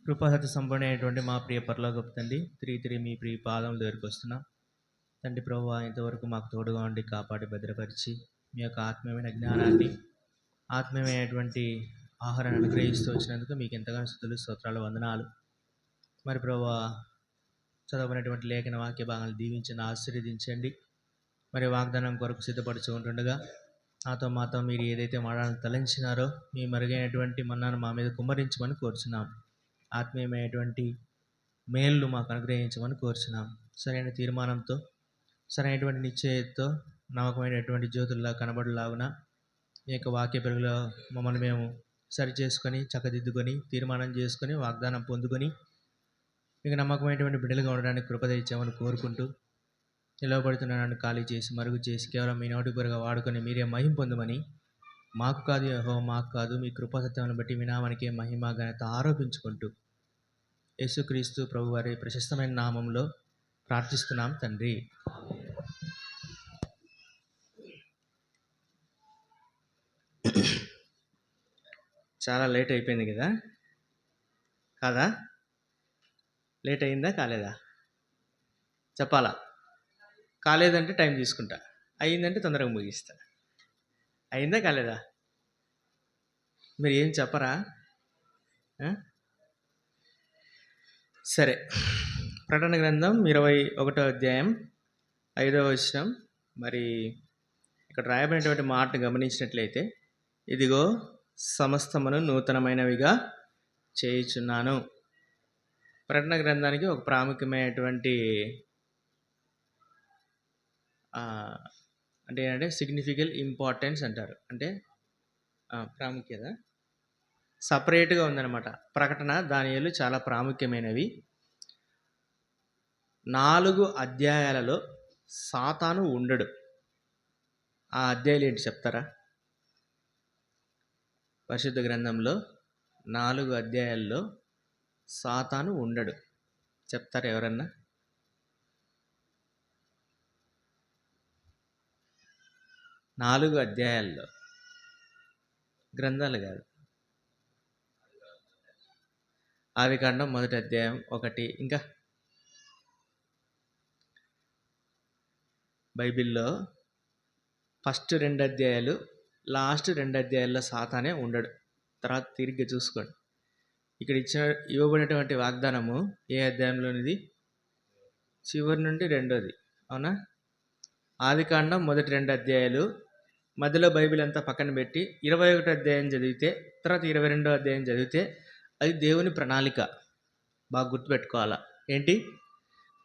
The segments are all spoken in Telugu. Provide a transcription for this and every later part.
కృపాసత్య సంపూర్ణ అయినటువంటి మా ప్రియ పరలోకపు తండ్రి, తిరిగి మీ ప్రియ పాదం దగ్గరికి వస్తున్నాం. తండ్రి ప్రభువా, ఇంతవరకు మాకు తోడుగా ఉండి కాపాడి భద్రపరిచి మీ యొక్క ఆత్మీయమైన జ్ఞానాన్ని, ఆత్మీయమైనటువంటి ఆహారాన్ని అనుగ్రహిస్తూ వచ్చినందుకు మీకు ఎంతగానో స్తుతులు, స్తోత్రాలు, వందనాలు. మరి ప్రభువా, చదవనటువంటి లేఖన వాక్య భాగాలు దీవించండి, ఆశీర్వదించండి. మరి వాగ్దానం కొరకు సిద్ధపడుచు ఉంటుండగా నాతో మాతో మీరు ఏదైతే మాడాలని తలంచినారో మీ మరుగైనటువంటి మన్నాను మా మీద కుమ్మరించమని కోరుచున్నాం. ఆత్మీయమైనటువంటి మేళ్ళు మాకు అనుగ్రహించమని కోరుచున్నాం. సరైన తీర్మానంతో, సరైనటువంటి నిశ్చయతతో, నమ్మకమైనటువంటి జ్యోతుల్లా కనబడలాగున ఈ యొక్క వాక్య పెరుగులో మమ్మల్ని మేము సరిచేసుకొని, చక్కదిద్దుకొని, తీర్మానం చేసుకొని, వాగ్దానం పొందుకొని మీకు నమ్మకమైనటువంటి బిడ్డలుగా ఉండడానికి కృపద ఇచ్చామని కోరుకుంటూ, నిలవబడుతున్న నన్ను ఖాళీ చేసి, మరుగు చేసి, కేవలం మీ నోటి కొరగా వాడుకొని మీరే మహిమ పొందమని, మాకు కాదు యెహోవా, మాకు కాదు మీ కృపాసత్యాన్ని బట్టి మీ నామానికే మహిమ ఘనత ఆరోపించుకుంటూ యేసుక్రీస్తు ప్రభు వారి ప్రశస్తమైన నామంలో ప్రార్థిస్తున్నాం తండ్రి. చాలా లేట్ అయిపోయింది కదా, కాదా? లేట్ అయిందా కాలేదా? చెప్పాలా? కాలేదంటే టైం తీసుకుంటా, అయిందంటే తొందరగా ముగిస్తా. అయిందా కాలేదా? మీరు ఏం చెప్పరా? సరే, ప్రకటన గ్రంథం 21వ అధ్యాయం 5వ వచనం. మరి ఇక్కడ రాయబడినటువంటి మాటను గమనించినట్లయితే, ఇదిగో సమస్తమును నూతనమైనవిగా చేయుచున్నాను. ప్రకటన గ్రంథానికి ఒక ప్రాముఖ్యమైనటువంటి అంటే ఏంటంటే సిగ్నిఫికెంట్ ఇంపార్టెన్స్ అంటారు. అంటే ప్రాముఖ్యత సపరేట్గా ఉందన్నమాట. ప్రకటన, దానియేలు చాలా ప్రాముఖ్యమైనవి. 4 అధ్యాయాలలో సాతాను ఉండడు. ఆ అధ్యాయాలు ఏంటి చెప్తారా? పరిశుద్ధ గ్రంథంలో 4 అధ్యాయాల్లో సాతాను ఉండడు. చెప్తారా ఎవరన్నా? నాలుగు అధ్యాయాల్లో, గ్రంథాలు కాదు, ఆదికాండం 1వ అధ్యాయం 1, ఇంకా బైబిల్లో ఫస్ట్ 2 అధ్యాయాలు, లాస్ట్ 2 అధ్యాయాల్లో సాతానే ఉండడు. తర్వాత తిరిగి చూసుకోండి. ఇక్కడ ఇవ్వబడినటువంటి వాగ్దానము ఏ అధ్యాయంలోనిది? చివరి నుండి 2వది, అవునా? ఆదికాండం 1, 2 అధ్యాయాలు, మధ్యలో బైబిల్ అంతా పక్కన పెట్టి 21 అధ్యాయం చదివితే, తర్వాత 22వ అధ్యాయం చదివితే అది దేవుని ప్రణాళిక. బాగా గుర్తుపెట్టుకోవాలా. ఏంటి?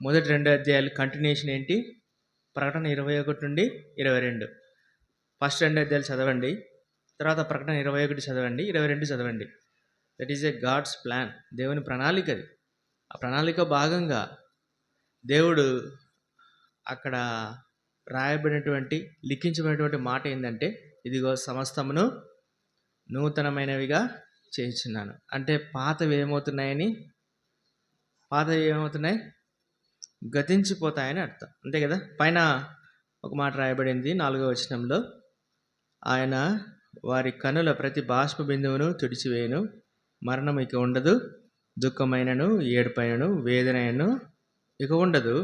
మొదటి 2 అధ్యాయాలు కంటిన్యూషన్ ఏంటి? ప్రకటన 21 నుండి 22. ఫస్ట్ 2 అధ్యాయాలు చదవండి, తర్వాత ప్రకటన 21 చదవండి, 22 చదవండి. That is a God's plan. దేవుని ప్రణాళిక అది. ఆ ప్రణాళిక భాగంగా దేవుడు అక్కడ రాయబడినటువంటి, లిఖించబడినటువంటి మాట ఏంటంటే, ఇదిగో సమస్తమును నూతనమైనవిగా చేయించున్నాను. అంటే పాతవి ఏమవుతున్నాయి? గతించిపోతాయని అర్థం, అంతే కదా? పైన ఒక మాట రాయబడింది 4వ వచనంలో, ఆయన వారి కనుల ప్రతి బాష్ప బిందువును తుడిచివేయను, మరణం ఇక ఉండదు, దుఃఖమైనను, ఏడుపైనను, వేదనైనను ఇక ఉండదు,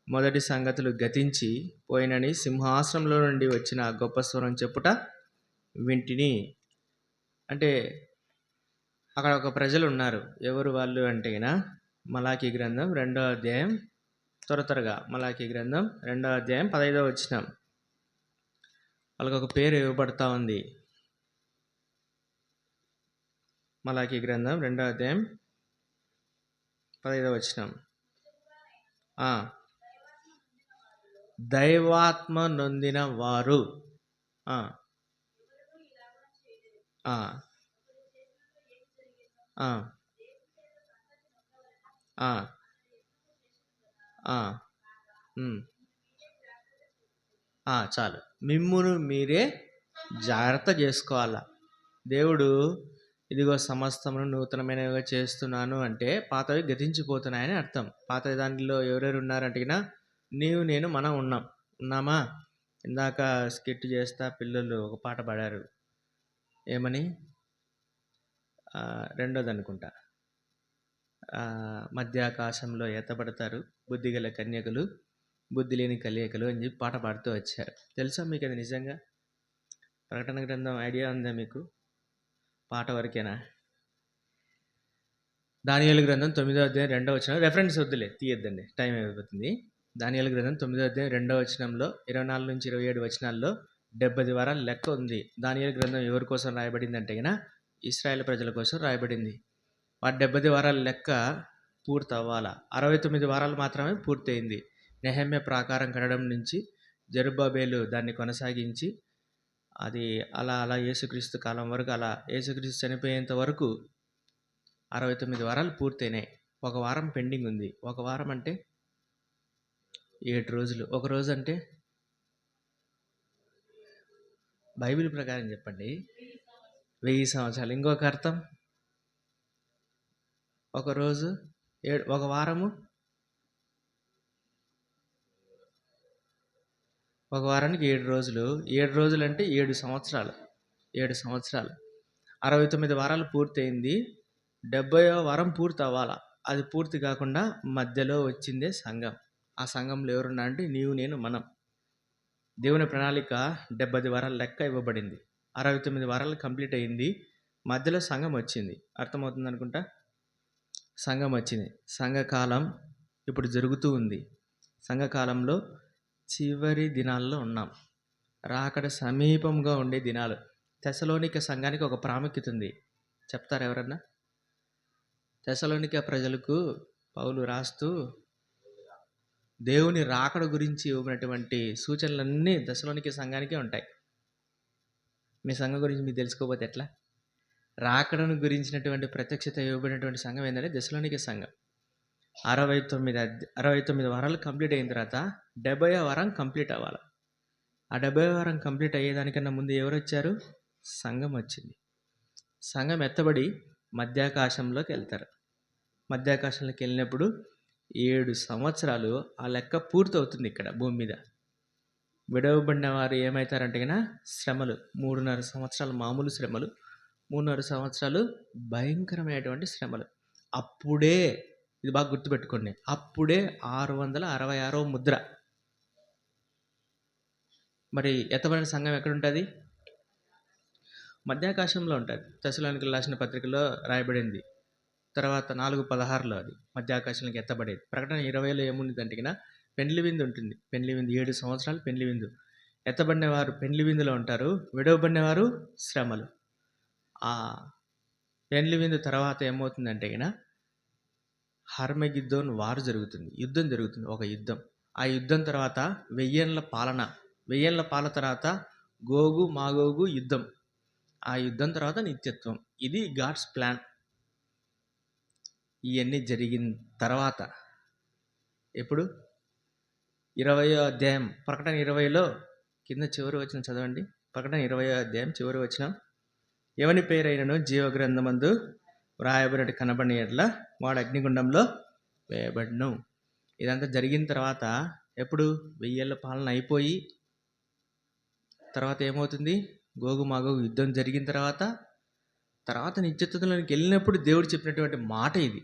మొదటి సంగతులు గతించి పోయినని సింహాసనంలో నుండి వచ్చిన గొప్ప స్వరం చెప్పుట వింటిని. అంటే అక్కడ ఒక ప్రజలు ఉన్నారు. ఎవరు వాళ్ళు అంటే మలాకీ గ్రంథం 2వ అధ్యాయం, త్వరగా మలాకీ గ్రంథం 2వ అధ్యాయం 15వ వచనం. వాళ్ళకి ఒక పేరు ఇవ్వబడతా ఉంది. మలాకీ గ్రంథం 2వ అధ్యాయం 15వ వచనం. దైవాత్మ నొందిన వారు. చాలు, మిమ్మును మీరే జాగ్రత్త చేసుకోవాలా. దేవుడు ఇదిగో సమస్తమును నూతనమైనవిగా చేస్తున్నాను అంటే పాతవి గతించిపోతున్నాయని అర్థం. పాత దానిలో ఎవరెవరు ఉన్నారంటే నీవు, నేను, మనం ఉన్నామా? ఇందాక స్కిట్ చేస్తా పిల్లలు ఒక పాట పాడారు. ఏమని? 2వది అనుకుంటా, మధ్యాకాశంలో ఎత్తబడతారు బుద్ధిగల కన్యకలు, బుద్ధి లేని కలయికలు అని చెప్పి పాట పాడుతూ వచ్చారు. తెలుసా మీకు అది నిజంగా? ప్రకటన గ్రంథం ఐడియా ఉందా మీకు? పాట వరకేనా? దానియేలు గ్రంథం 9వ అధ్యాయం 2వ వచనం, రెఫరెన్స్ వద్దులే, తీయొద్దండి, టైం అయిపోతుంది. దానియేలు గ్రంథం 9వ అధ్యాయం 2వ వచనంలో 24 నుంచి 27 వచనాల్లో 70 వారాల లెక్క ఉంది. దానియేలు గ్రంథం ఎవరి కోసం రాయబడింది అంటే గిన ఇశ్రాయేల్ ప్రజల కోసం రాయబడింది. ఆ 70 వారాల లెక్క పూర్తి అవ్వాలా. 69 వారాలు మాత్రమే పూర్తయింది. నెహెమ్యా ప్రాకారం కట్టడం నుంచి జెరుబ్బాబేలు దాన్ని కొనసాగించి అది అలా అలా యేసుక్రీస్తు కాలం వరకు, అలా యేసుక్రీస్తు చనిపోయేంత వరకు 69 వారాలు పూర్తయినాయి. ఒక వారం పెండింగ్ ఉంది. ఒక వారం అంటే 7 రోజులు. ఒక రోజు అంటే బైబిల్ ప్రకారం చెప్పండి 1000 సంవత్సరాలు. ఇంకొక అర్థం, ఒక రోజు ఒక వారము, ఒక వారానికి 7 రోజులు. 7 రోజులు అంటే 7 సంవత్సరాలు. 7 సంవత్సరాలు. 69 వారాలు పూర్తయింది. 70వ వారం పూర్తి అవ్వాలా. అది పూర్తి కాకుండా మధ్యలో వచ్చిందే సంఘం. ఆ సంఘంలో ఎవరున్నా అంటే నీవు, నేను, మనం. దేవుని ప్రణాళిక 70 వారాల లెక్క ఇవ్వబడింది. 69 వారాలు కంప్లీట్ అయింది. మధ్యలో సంఘం వచ్చింది. అర్థమవుతుంది అనుకుంటా. సంఘం వచ్చింది. సంఘకాలం ఇప్పుడు జరుగుతూ ఉంది. సంఘకాలంలో చివరి దినాల్లో ఉన్నాం. రాకడ సమీపంగా ఉండే దినాలు. తెసలోనిక సంఘానికి ఒక ప్రాముఖ్యత ఉంది. చెప్తారు ఎవరన్నా? తెసలోనిక ప్రజలకు పౌలు రాస్తూ దేవుని రాకడ గురించి ఇవ్వబడినటువంటి సూచనలన్నీ తెసలోనిక సంఘానికే ఉంటాయి. మీ సంఘం గురించి మీకు తెలుసుకోకపోతే ఎట్లా? రాకడను గురించినటువంటి ప్రత్యక్షత ఇవ్వబడినటువంటి సంఘం ఏంటంటే తెసలోనిక సంఘం. 69 వారాలు కంప్లీట్ అయిన తర్వాత 70వ వారం కంప్లీట్ అవ్వాలి. ఆ 70వ వారం కంప్లీట్ అయ్యేదానికన్నా ముందు ఎవరు వచ్చారు? సంఘం వచ్చింది. సంఘం ఎత్తబడి మధ్యాకాశంలోకి వెళ్తారు. మధ్యాకాశంలోకి వెళ్ళినప్పుడు 7 సంవత్సరాలు ఆ లెక్క పూర్తవుతుంది ఇక్కడ భూమి మీద. విడవబడిన వారు ఏమవుతారంటే కన్నా శ్రమలు, 3.5 సంవత్సరాలు మామూలు శ్రమలు, 3.5 సంవత్సరాలు భయంకరమైనటువంటి శ్రమలు. అప్పుడే, ఇది బాగా గుర్తుపెట్టుకోండి, అప్పుడే 666వ ముద్ర. మరి ఎత్తబడిన సంఘం ఎక్కడుంటుంది? మధ్యాకాశంలో ఉంటుంది. తెసలోనికీయులకు రాసిన పత్రికలో రాయబడింది. తర్వాత 4:16లో అది మధ్యాకాశంలోకి ఎత్తబడేది. ప్రకటన 20లో ఏముంది అంటే పెండ్లి విందు ఉంటుంది. పెండ్లి విందు 7 సంవత్సరాలు పెండ్లి విందు. ఎత్తబడిన వారు పెండ్లి విందులో ఉంటారు. విడవబడిన వారు శ్రమలు. ఆ పెండ్లి విందు తర్వాత ఏమవుతుందంటే హర్మగిద్దోన్ వారు జరుగుతుంది. యుద్ధం జరుగుతుంది, ఒక యుద్ధం. ఆ యుద్ధం తర్వాత 1000 ఏళ్ల పాలన. 1000 ఏళ్ల పాలన తర్వాత గోగు మాగోగు యుద్ధం. ఆ యుద్ధం తర్వాత నిత్యత్వం. ఇది గాడ్స్ ప్లాన్. ఇవన్నీ జరిగిన తర్వాత ఎప్పుడు? 20వ అధ్యాయం ప్రకటన 20లో కింద చివరి వచనం చదవండి. ప్రకటన 20వ అధ్యాయం చివరి వచనం, ఎవని పేరైనను జీవగ్రంథమందు వ్రాయబడినట్టు కనబడిన ఎడల వాడు అగ్నిగుండంలో వేయబడును. ఇదంతా జరిగిన తర్వాత ఎప్పుడు? 1000 ఏళ్ల పాలన అయిపోయి తర్వాత ఏమవుతుంది? గోగు మాగోగు యుద్ధం జరిగిన తర్వాత నిత్యత్వంలోకి వెళ్ళినప్పుడు దేవుడు చెప్పినటువంటి మాట ఇది.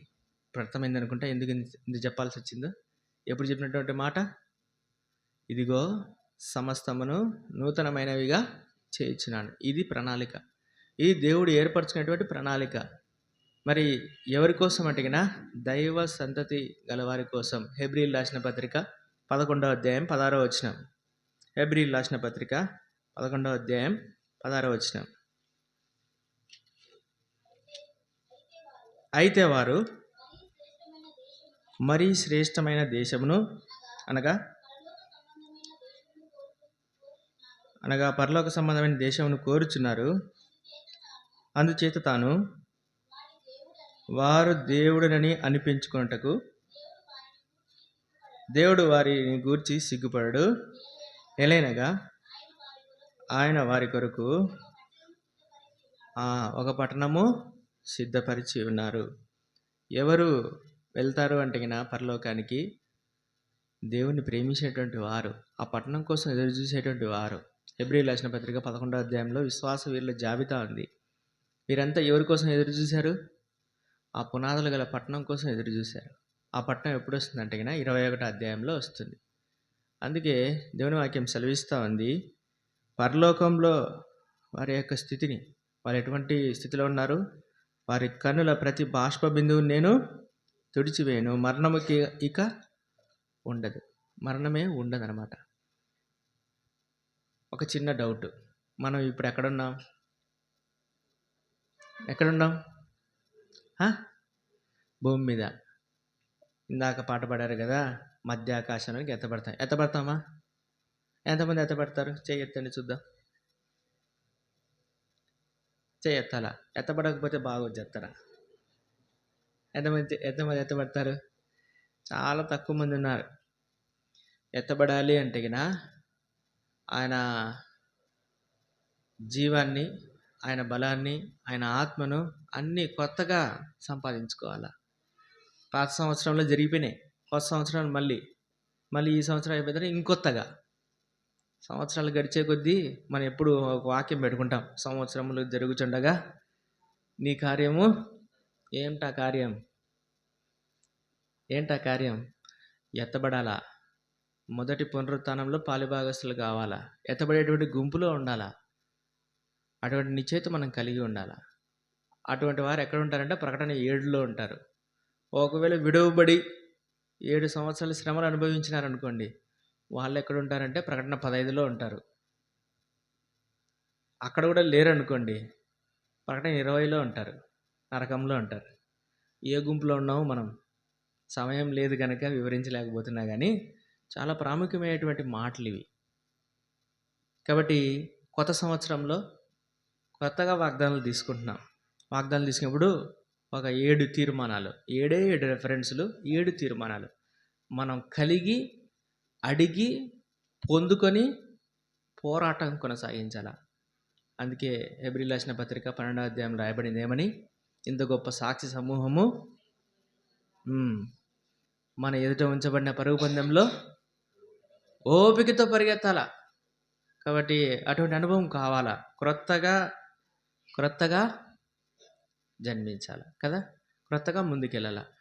అర్థమైంది అనుకుంటా ఎందుకు ఇంత చెప్పాల్సి వచ్చిందో. ఎప్పుడు చెప్పినటువంటి మాట? ఇదిగో సమస్తమును నూతనమైనవిగా చేయించున్నాను. ఇది ప్రణాళిక. ఇది దేవుడు ఏర్పరచుకున్నటువంటి ప్రణాళిక. మరి ఎవరి కోసం అంటే దైవ సంతతి గలవారి కోసం. హెబ్రీయులకు రాసిన పత్రిక 11వ అధ్యాయం 16వ వచనం. హెబ్రీయులకు రాసిన పత్రిక 11వ అధ్యాయం 16వ వచనం. అయితే వారు మరీ శ్రేష్టమైన దేశమును అనగా పరలోక సంబంధమైన దేశమును కోరుచున్నారు. అందుచేత తాను వారు దేవుడనని అనిపించుకొనుటకు దేవుడు వారిని గూర్చి సిగ్గుపడడు. ఎలైనగా ఆయన వారి కొరకు ఒక పట్టణము సిద్ధపరిచి ఉన్నారు. ఎవరు వెళ్తారు అంటే పరలోకానికి? దేవుని ప్రేమించేటువంటి వారు, ఆ పట్టణం కోసం ఎదురు చూసేటువంటి వారు. హెబ్రీయులకు రాసిన పత్రిక 11వ అధ్యాయంలో విశ్వాస వీరుల జాబితా ఉంది. వీరంతా ఎవరి కోసం ఎదురు చూశారు? ఆ పునాదులు గల పట్టణం కోసం ఎదురు చూశారు. ఆ పట్టణం ఎప్పుడు వస్తుందంటే గిన 21 అధ్యాయంలో వస్తుంది. అందుకే దేవుని వాక్యం సెలవిస్తూ ఉంది, పరలోకంలో వారి యొక్క స్థితిని, వారు ఎటువంటి స్థితిలో ఉన్నారు, వారి కన్నుల ప్రతి బాష్ప బిందువుని నేను తుడిచివేయను, మరణముకి ఇక ఉండదు. మరణమే ఉండదన్నమాట. ఒక చిన్న డౌట్, మనం ఇప్పుడు ఎక్కడున్నాం? భూమి మీద. ఇందాక పాట పాడారు కదా, మధ్య ఆకాశానికి ఎత్తబడతామా? ఎంతమంది ఎత్తబడతారు? చేయెత్తండి చూద్దాం. చేయెత్తాలా? ఎత్తబడకపోతే బాగా చెప్తారా? ఎంతమంది ఎత్తబడతారు? చాలా తక్కువ మంది ఉన్నారు. ఎత్తబడాలి అంటే గిన ఆయన జీవాన్ని, ఆయన బలాన్ని, ఆయన ఆత్మను అన్నీ కొత్తగా సంపాదించుకోవాలా. పాత సంవత్సరంలో జరిగిపోయినాయి, కొత్త సంవత్సరం మళ్ళీ ఈ సంవత్సరం అయిపోతే ఇంకొత్తగా. సంవత్సరాలు గడిచే కొద్దీ మనం ఎప్పుడు ఒక వాక్యం పెట్టుకుంటాం, సంవత్సరములు జరుగుచుండగా నీ కార్యము ఏంటా కార్యం? ఎత్తబడాలా. మొదటి పునరుత్థానంలో పాలుభాగస్తులు కావాలా. ఎత్తబడేటువంటి గుంపులో ఉండాలా. అటువంటి నిశ్చయిత మనం కలిగి ఉండాలా. అటువంటి వారు ఎక్కడ ఉంటారంటే ప్రకటన 7లో ఉంటారు. ఒకవేళ విడవబడి 7 సంవత్సరాల శ్రమలు అనుభవించినారనుకోండి, వాళ్ళు ఎక్కడ ఉంటారంటే ప్రకటన 15లో ఉంటారు. అక్కడ కూడా లేరనుకోండి, ప్రకటన 20లో ఉంటారు, నరకంలో ఉంటారు. ఏ గుంపులో ఉన్నామో మనం సమయం లేదు కనుక వివరించలేకపోతున్నా కానీ చాలా ప్రాముఖ్యమైనటువంటి మాటలు ఇవి. కాబట్టి కొత్త సంవత్సరంలో కొత్తగా వాగ్దానాలు తీసుకుంటున్నాం. వాగ్దానాలు తీసుకున్నప్పుడు ఒక 7 తీర్మానాలు, 7 రెఫరెన్సులు, 7 తీర్మానాలు మనం కలిగి, అడిగి, పొందుకొని పోరాటం కొనసాగించాల. అందుకే హెబ్రీయులకు రాసిన పత్రిక 12వ అధ్యాయం రాయబడింది ఏమని, ఇంత గొప్ప సాక్షి సమూహము మన ఎదుట ఉంచబడిన పరుగు పందెంలో ఓపికతో పరిగెత్తాల. కాబట్టి అటువంటి అనుభవం కావాలా. క్రొత్తగా జన్మించాలి కదా, క్రొత్తగా ముందుకెళ్ళాల.